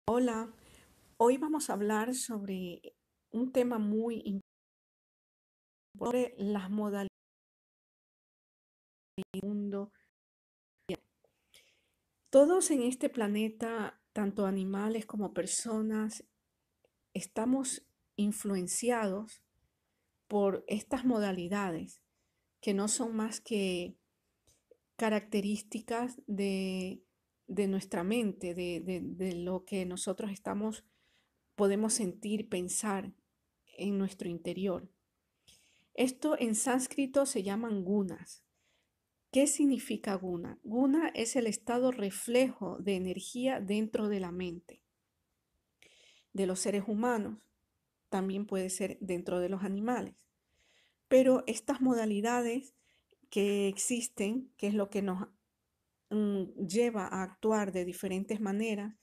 Hola, hoy vamos a hablar sobre un tema muy importante, las modalidades del mundo. Todos en este planeta, tanto animales como personas, estamos influenciados por estas modalidades que no son más que características de nuestra mente, de lo que nosotros podemos sentir, pensar en nuestro interior. Esto en sánscrito se llaman gunas. ¿Qué significa guna? Guna es el estado reflejo de energía dentro de la mente de los seres humanos. También puede ser dentro de los animales. Pero estas modalidades que existen, que es lo que nos lleva a actuar de diferentes maneras,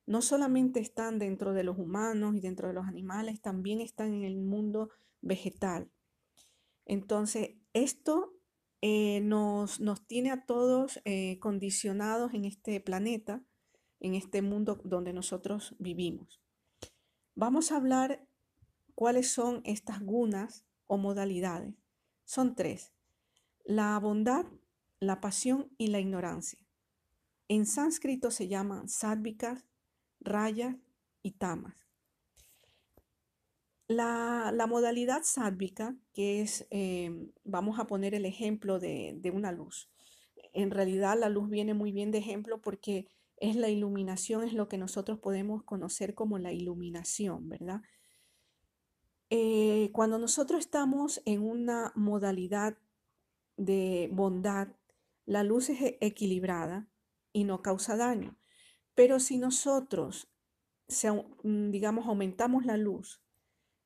no solamente están dentro de los humanos y dentro de los animales, también están en el mundo vegetal. Entonces, esto nos tiene a todos condicionados en este planeta, en este mundo donde nosotros vivimos. Vamos a hablar cuáles son estas gunas o modalidades. Son tres: la bondad, la pasión y la ignorancia. En sánscrito se llaman sádvikas, rayas y tamas. La modalidad sádvica, que es, vamos a poner el ejemplo de una luz. En realidad la luz viene muy bien de ejemplo porque es la iluminación, es lo que nosotros podemos conocer como la iluminación, ¿verdad? Cuando nosotros estamos en una modalidad de bondad, la luz es equilibrada y no causa daño. Pero si nosotros, digamos, aumentamos la luz,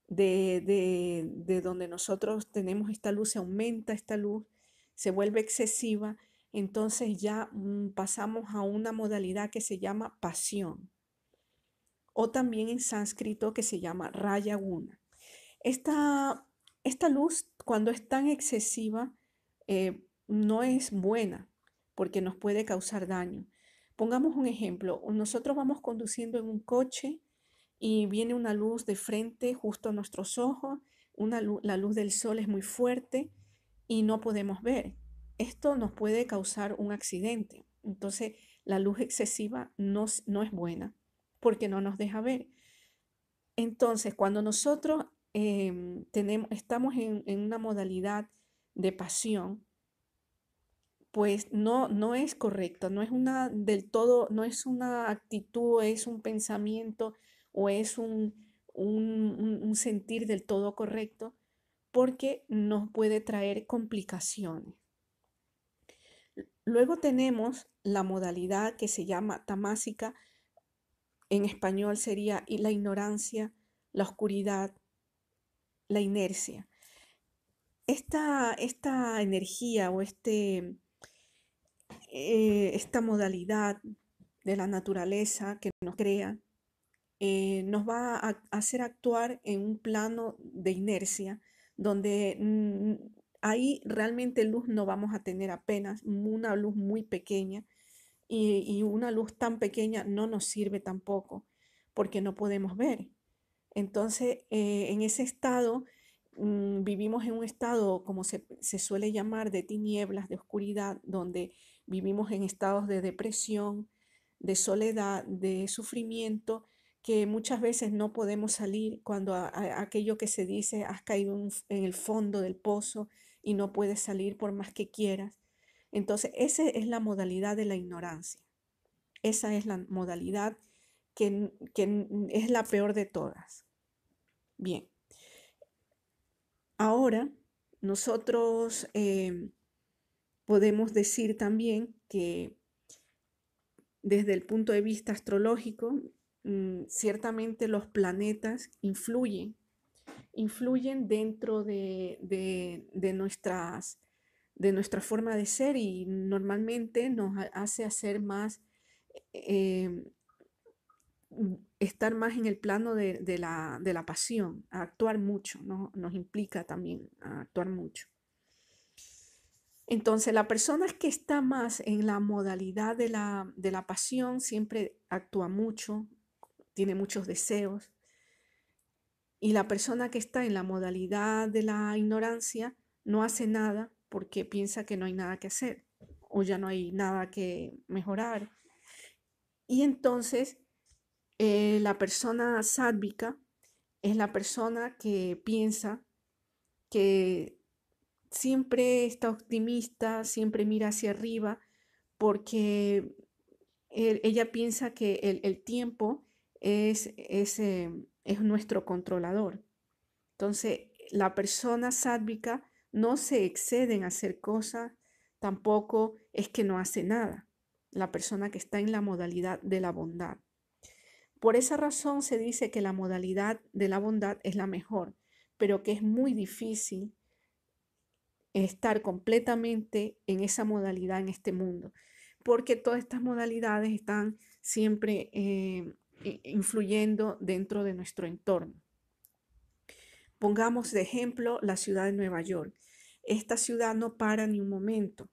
de donde nosotros tenemos esta luz, se aumenta esta luz, se vuelve excesiva, entonces ya pasamos a una modalidad que se llama pasión, o también en sánscrito que se llama raya guna. Esta, esta luz, cuando es tan excesiva, no es buena porque nos puede causar daño. Pongamos un ejemplo, nosotros vamos conduciendo en un coche y viene una luz de frente justo a nuestros ojos, la luz del sol es muy fuerte y no podemos ver. Esto nos puede causar un accidente. Entonces, la luz excesiva no es buena porque no nos deja ver. Entonces, cuando nosotros estamos en una modalidad de pasión, pues no es correcto, no es una del todo, no es una actitud, es un pensamiento o es un sentir del todo correcto, porque nos puede traer complicaciones. Luego tenemos la modalidad que se llama tamásica, en español sería la ignorancia, la oscuridad, la inercia. Esta energía o esta modalidad de la naturaleza que nos crea, nos va a hacer actuar en un plano de inercia, donde ahí realmente luz no vamos a tener apenas, una luz muy pequeña, y una luz tan pequeña no nos sirve tampoco, porque no podemos ver. Entonces, en ese estado, vivimos en un estado, como se suele llamar, de tinieblas, de oscuridad, donde vivimos en estados de depresión, de soledad, de sufrimiento, que muchas veces no podemos salir cuando aquello que se dice, has caído en el fondo del pozo y no puedes salir por más que quieras. Entonces, esa es la modalidad de la ignorancia. Esa es la modalidad que es la peor de todas. Bien, ahora nosotros podemos decir también que desde el punto de vista astrológico, ciertamente los planetas influyen dentro de nuestra forma de ser y normalmente nos hace hacer más, eh, estar más en el plano de la pasión, a actuar mucho, ¿no? Nos implica también a actuar mucho. Entonces, la persona que está más en la modalidad de la pasión siempre actúa mucho, tiene muchos deseos. Y la persona que está en la modalidad de la ignorancia no hace nada porque piensa que no hay nada que hacer o ya no hay nada que mejorar. Y entonces la persona sádvica es la persona que piensa que siempre está optimista, siempre mira hacia arriba, porque ella piensa que el tiempo es nuestro controlador. Entonces, la persona sádvica no se excede en hacer cosas, tampoco es que no hace nada. La persona que está en la modalidad de la bondad. Por esa razón se dice que la modalidad de la bondad es la mejor, pero que es muy difícil estar completamente en esa modalidad en este mundo, porque todas estas modalidades están siempre influyendo dentro de nuestro entorno. Pongamos de ejemplo la ciudad de Nueva York. Esta ciudad no para ni un momento.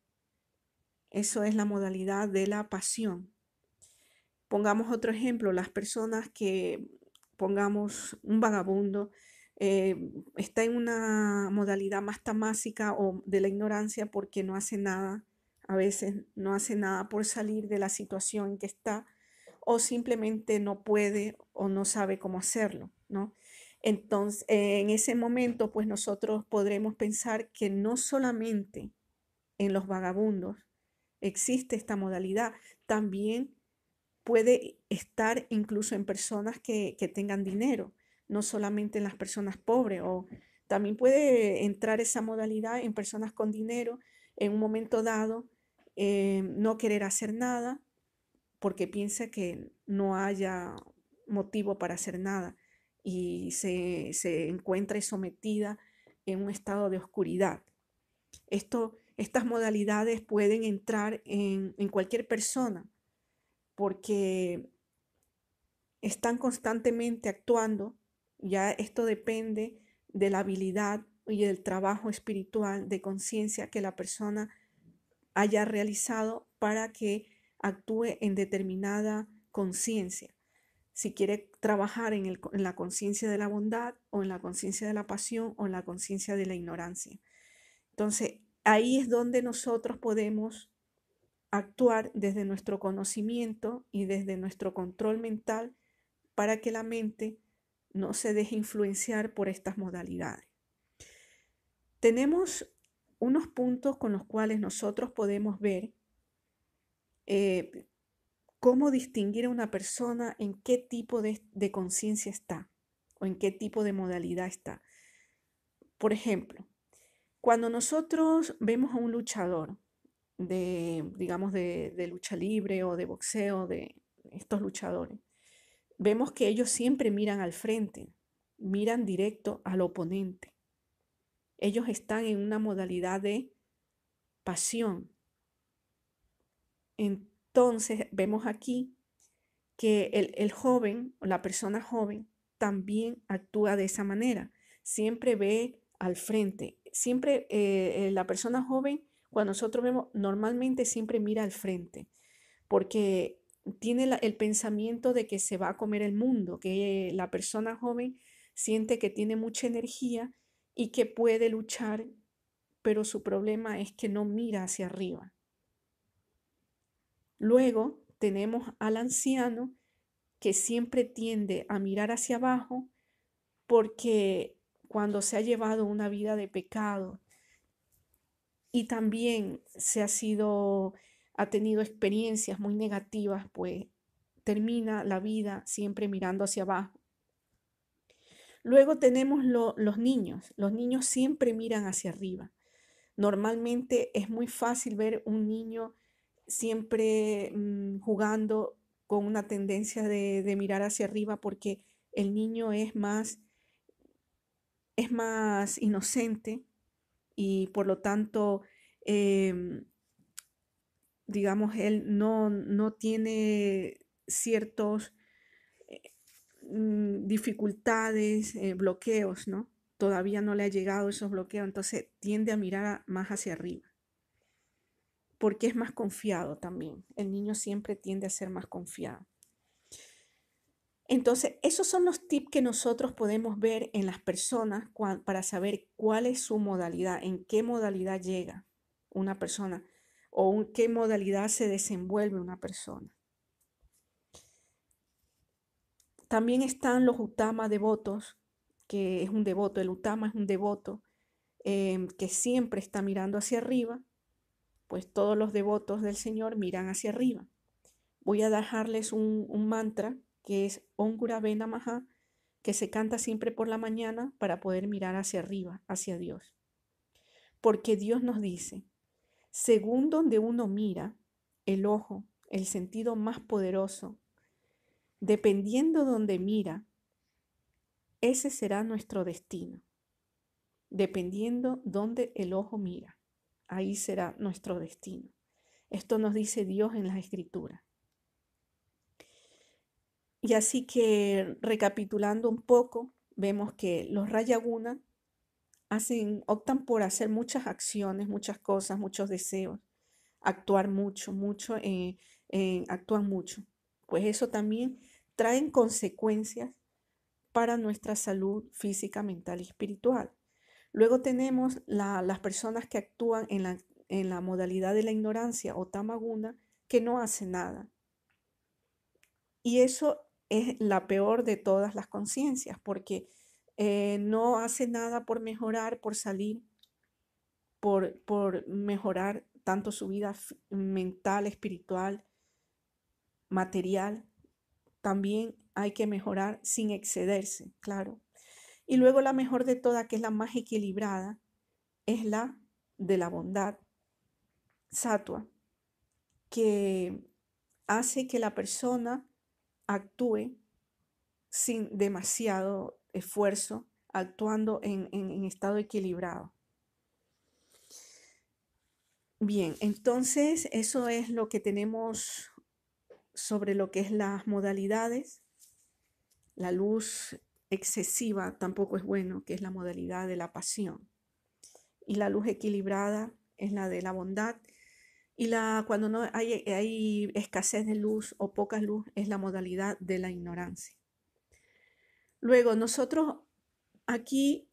Eso es la modalidad de la pasión. Pongamos otro ejemplo, las personas que, pongamos un vagabundo, está en una modalidad más tamásica o de la ignorancia porque no hace nada, a veces no hace nada por salir de la situación en que está o simplemente no puede o no sabe cómo hacerlo, ¿no? Entonces, en ese momento, pues nosotros podremos pensar que no solamente en los vagabundos existe esta modalidad, también puede estar incluso en personas que tengan dinero, no solamente en las personas pobres, o también puede entrar esa modalidad en personas con dinero en un momento dado, no querer hacer nada porque piensa que no haya motivo para hacer nada y se encuentra sometida en un estado de oscuridad. Estas modalidades pueden entrar en cualquier persona porque están constantemente actuando. Ya esto depende de la habilidad y del trabajo espiritual de conciencia que la persona haya realizado para que actúe en determinada conciencia. Si quiere trabajar en la conciencia de la bondad o en la conciencia de la pasión o en la conciencia de la ignorancia. Entonces, ahí es donde nosotros podemos actuar desde nuestro conocimiento y desde nuestro control mental para que la mente no se deje influenciar por estas modalidades. Tenemos unos puntos con los cuales nosotros podemos ver cómo distinguir a una persona en qué tipo de conciencia está o en qué tipo de modalidad está. Por ejemplo, cuando nosotros vemos a un luchador digamos, de lucha libre o de boxeo, de estos luchadores, vemos que ellos siempre miran al frente, miran directo al oponente. Ellos están en una modalidad de pasión. Entonces vemos aquí que el joven o la persona joven también actúa de esa manera. Siempre ve al frente. Siempre la persona joven, cuando nosotros vemos, normalmente siempre mira al frente, porque tiene el pensamiento de que se va a comer el mundo, que la persona joven siente que tiene mucha energía y que puede luchar, pero su problema es que no mira hacia arriba. Luego tenemos al anciano que siempre tiende a mirar hacia abajo porque cuando se ha llevado una vida de pecado y también ha tenido experiencias muy negativas, pues termina la vida siempre mirando hacia abajo. Luego tenemos los niños. Los niños siempre miran hacia arriba. Normalmente es muy fácil ver un niño siempre jugando con una tendencia de mirar hacia arriba porque el niño es más inocente y por lo tanto, em, digamos, él no tiene ciertos dificultades, bloqueos, ¿no? Todavía no le ha llegado esos bloqueos, entonces tiende a mirar más hacia arriba, porque es más confiado también. El niño siempre tiende a ser más confiado. Entonces, esos son los tips que nosotros podemos ver en las personas para saber cuál es su modalidad, en qué modalidad llega una persona o en qué modalidad se desenvuelve una persona. También están los Uttama devotos, que es un devoto, el Uttama es un devoto que siempre está mirando hacia arriba, pues todos los devotos del Señor miran hacia arriba. Voy a dejarles un mantra que es Om Gurave Namaha, que se canta siempre por la mañana para poder mirar hacia arriba, hacia Dios. Porque Dios nos dice, según donde uno mira, el ojo, el sentido más poderoso, dependiendo donde mira, ese será nuestro destino. Dependiendo donde el ojo mira, ahí será nuestro destino. Esto nos dice Dios en las Escrituras. Y así que recapitulando un poco, vemos que los Rayaguna optan por hacer muchas acciones, muchas cosas, muchos deseos, actuar mucho, actúan mucho. Pues eso también trae consecuencias para nuestra salud física, mental y espiritual. Luego tenemos las personas que actúan en la modalidad de la ignorancia o tamaguna, que no hacen nada. Y eso es la peor de todas las conciencias, porque no hace nada por mejorar, por salir, por mejorar tanto su vida mental, espiritual, material. También hay que mejorar sin excederse, claro. Y luego la mejor de todas, que es la más equilibrada, es la de la bondad, sattva, que hace que la persona actúe sin demasiado esfuerzo, actuando en estado equilibrado. Bien, entonces eso es lo que tenemos sobre lo que es las modalidades. La luz excesiva tampoco es bueno, que es la modalidad de la pasión. Y la luz equilibrada es la de la bondad. Y cuando no hay escasez de luz o poca luz es la modalidad de la ignorancia. Luego, nosotros aquí,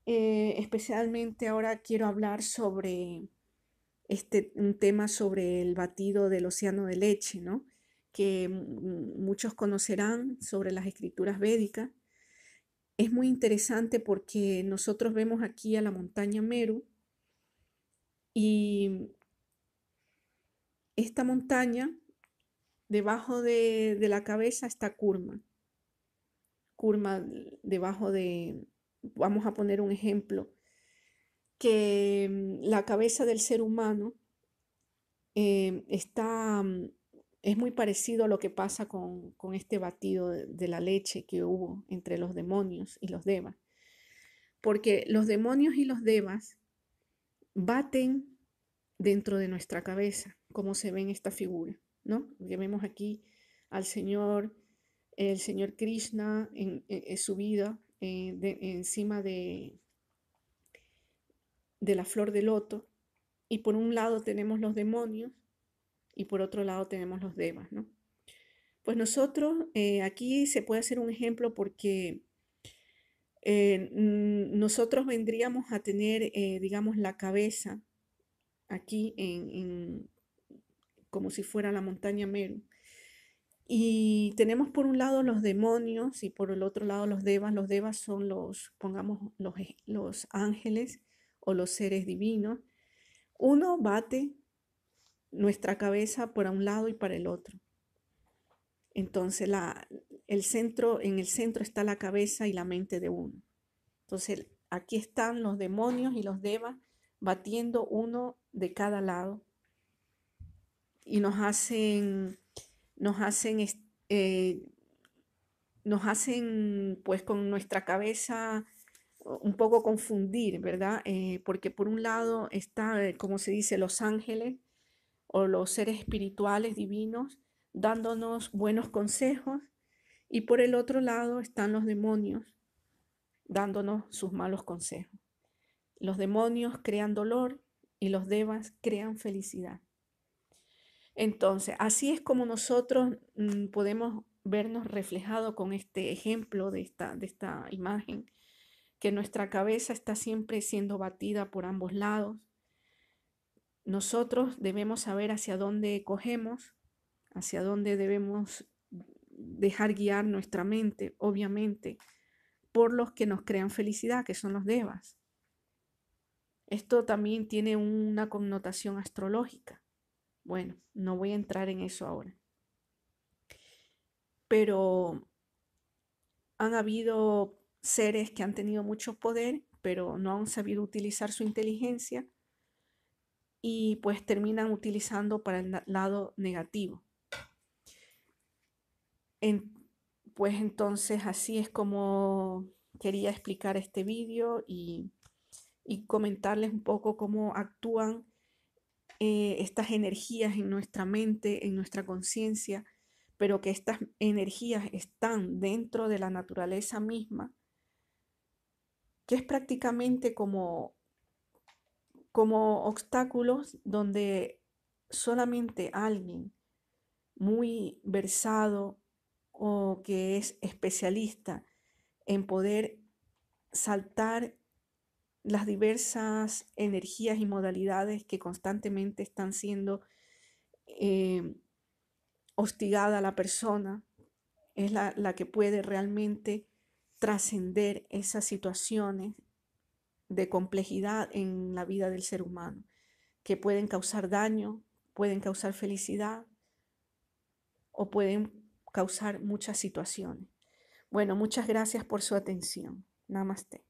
especialmente ahora quiero hablar sobre un tema sobre el batido del océano de leche, ¿no? Que muchos conocerán sobre las escrituras védicas. Es muy interesante porque nosotros vemos aquí a la montaña Meru y esta montaña, debajo de la cabeza está Kurma. Kurma debajo de, vamos a poner un ejemplo, que la cabeza del ser humano es muy parecido a lo que pasa con este batido de la leche que hubo entre los demonios y los devas. Porque los demonios y los devas baten dentro de nuestra cabeza, como se ve en esta figura, ¿no? Que vemos aquí al Señor, el Señor Krishna en su vida encima de la flor de loto, y por un lado tenemos los demonios y por otro lado tenemos los devas, ¿no? Pues nosotros, aquí se puede hacer un ejemplo porque nosotros vendríamos a tener, digamos, la cabeza aquí como si fuera la montaña Meru. Y tenemos por un lado los demonios y por el otro lado los devas. Los devas son pongamos, los ángeles o los seres divinos. Uno bate nuestra cabeza por un lado y para el otro. Entonces en el centro está la cabeza y la mente de uno. Entonces aquí están los demonios y los devas batiendo uno de cada lado y nos hacen pues con nuestra cabeza un poco confundir, ¿verdad? Porque por un lado está, como se dice, los ángeles o los seres espirituales divinos dándonos buenos consejos, y por el otro lado están los demonios dándonos sus malos consejos. Los demonios crean dolor y los devas crean felicidad. Entonces, así es como nosotros podemos vernos reflejado con este ejemplo de esta imagen, que nuestra cabeza está siempre siendo batida por ambos lados. Nosotros debemos saber hacia dónde cogemos, hacia dónde debemos dejar guiar nuestra mente, obviamente, por los que nos crean felicidad, que son los devas. Esto también tiene una connotación astrológica. Bueno, no voy a entrar en eso ahora. Pero han habido seres que han tenido mucho poder, pero no han sabido utilizar su inteligencia y pues terminan utilizando para el lado negativo. Pues entonces así es como quería explicar este vídeo y comentarles un poco cómo actúan estas energías en nuestra mente, en nuestra conciencia, pero que estas energías están dentro de la naturaleza misma, que es prácticamente como obstáculos donde solamente alguien muy versado o que es especialista en poder saltar las diversas energías y modalidades que constantemente están siendo eh, hostigada a la persona, es la que puede realmente trascender esas situaciones de complejidad en la vida del ser humano, que pueden causar daño, pueden causar felicidad o pueden causar muchas situaciones. Bueno, muchas gracias por su atención. Namaste.